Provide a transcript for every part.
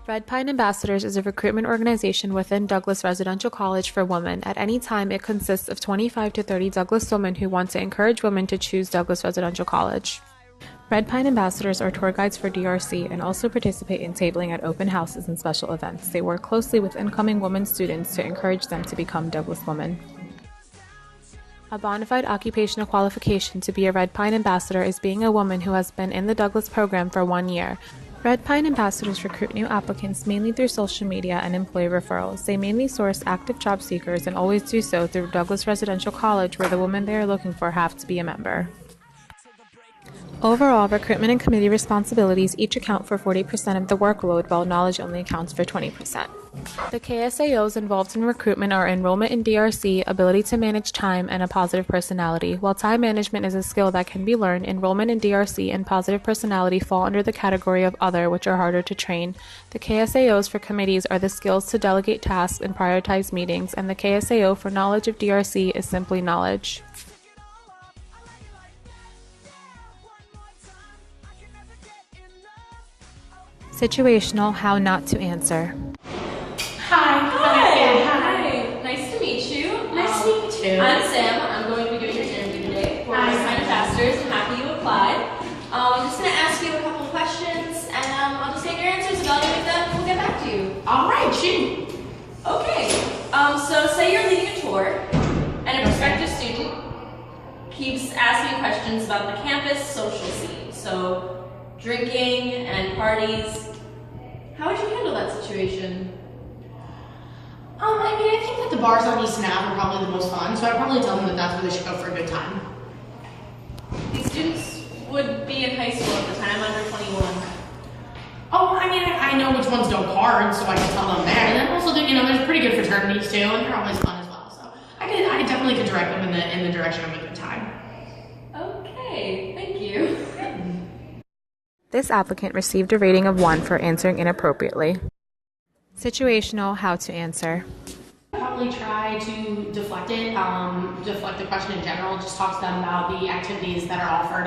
Red Pine Ambassadors is a recruitment organization within Douglas Residential College for women. At any time, it consists of 25 to 30 Douglas women who want to encourage women to choose Douglas Residential College. Red Pine Ambassadors are tour guides for DRC and also participate in tabling at open houses and special events. They work closely with incoming women students to encourage them to become Douglas women. A bona fide occupational qualification to be a Red Pine Ambassador is being a woman who has been in the Douglas program for 1 year. Red Pine Ambassadors recruit new applicants mainly through social media and employee referrals. They mainly source active job seekers and always do so through Douglas Residential College, where the women they are looking for have to be a member. Overall, recruitment and committee responsibilities each account for 40% of the workload, while knowledge only accounts for 20%. The KSAOs involved in recruitment are enrollment in DRC, ability to manage time, and a positive personality. While time management is a skill that can be learned, enrollment in DRC and positive personality fall under the category of other, which are harder to train. The KSAOs for committees are the skills to delegate tasks and prioritize meetings, and the KSAO for knowledge of DRC is simply knowledge. Situational, how not to answer. Hi. Hi. Nice to meet you. Nice to meet you too. I'm Sam. I'm going to be giving your interview today for Red Pine Ambassadors. I'm happy you applied. I'm just going to ask you a couple questions, and I'll just take your answers, evaluate them, and we'll get back to you. All right, shoot. Okay. So say you're leading a tour, and a prospective student keeps asking questions about the campus social scene. So drinking and parties. How would you handle that situation? I think that the bars on East Ave are probably the most fun, so I'd probably tell them that that's where they should go for a good time. These students would be in high school at the time, under 21. I know which ones go hard, so I can tell them there. And then also, there's pretty good fraternities too, and they're always fun as well. So I definitely could direct them in the direction of a good time. Okay, thank you. This applicant received a rating of 1 for answering inappropriately. Situational, how to answer. Probably try to deflect the question in general, just talk to them about the activities that are offered,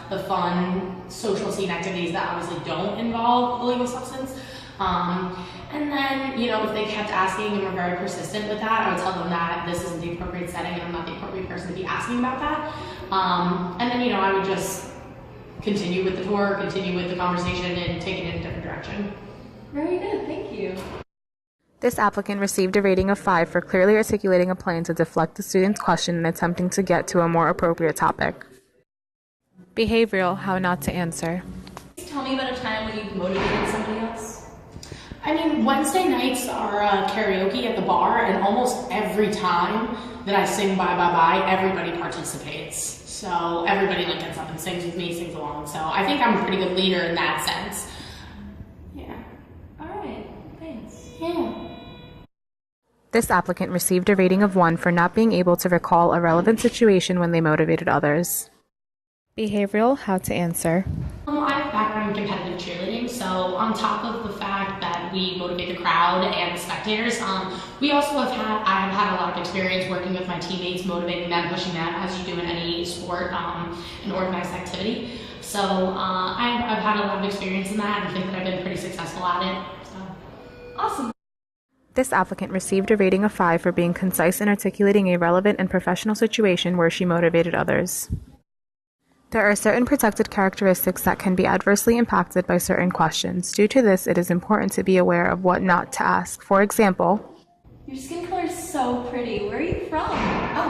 the fun social scene activities that obviously don't involve illegal substance. And then, if they kept asking and were very persistent with that, I would tell them that this isn't the appropriate setting and I'm not the appropriate person to be asking about that. And then, I would just continue with the tour, continue with the conversation, and take it in a different direction. Very good, thank you. This applicant received a rating of 5 for clearly articulating a plan to deflect the student's question and attempting to get to a more appropriate topic. Behavioral, how not to answer. Tell me about a time when you've motivated somebody else. Wednesday nights are karaoke at the bar, and almost every time that I sing Bye Bye Bye, everybody participates. So everybody gets up and sings with me, sings along. So I think I'm a pretty good leader in that sense. Yeah. All right, thanks. Yeah. This applicant received a rating of 1 for not being able to recall a relevant situation when they motivated others. Behavioral, how to answer. I have a background in competitive cheerleading, so on top of the fact that we motivate the crowd and the spectators, I have had a lot of experience working with my teammates, motivating them, pushing them, as you do in any sport and organized activity. So I've had a lot of experience in that, and I think that I've been pretty successful at it. So Awesome. This applicant received a rating of 5 for being concise in articulating a relevant and professional situation where she motivated others. There are certain protected characteristics that can be adversely impacted by certain questions. Due to this, it is important to be aware of what not to ask. For example, Your skin color is so pretty. Where are you from? I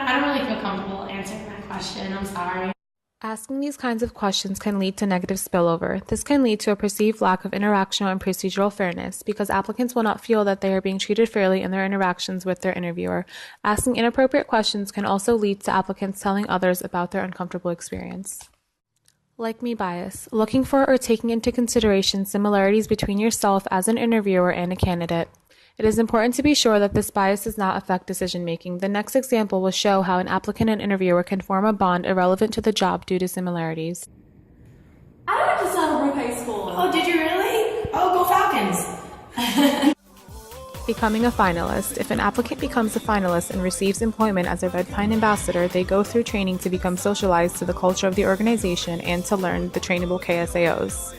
don't really feel comfortable answering that question. I'm sorry. asking these kinds of questions can lead to negative spillover. This can lead to a perceived lack of interactional and procedural fairness because applicants will not feel that they are being treated fairly in their interactions with their interviewer. Asking inappropriate questions can also lead to applicants telling others about their uncomfortable experience. Like me bias, looking for or taking into consideration similarities between yourself as an interviewer and a candidate. It is important to be sure that this bias does not affect decision-making. The next example will show how an applicant and interviewer can form a bond irrelevant to the job due to similarities. I went to Saddlebrook High School. Oh, did you really? Oh, go Falcons! Becoming a finalist. If an applicant becomes a finalist and receives employment as a Red Pine ambassador, they go through training to become socialized to the culture of the organization and to learn the trainable KSAOs.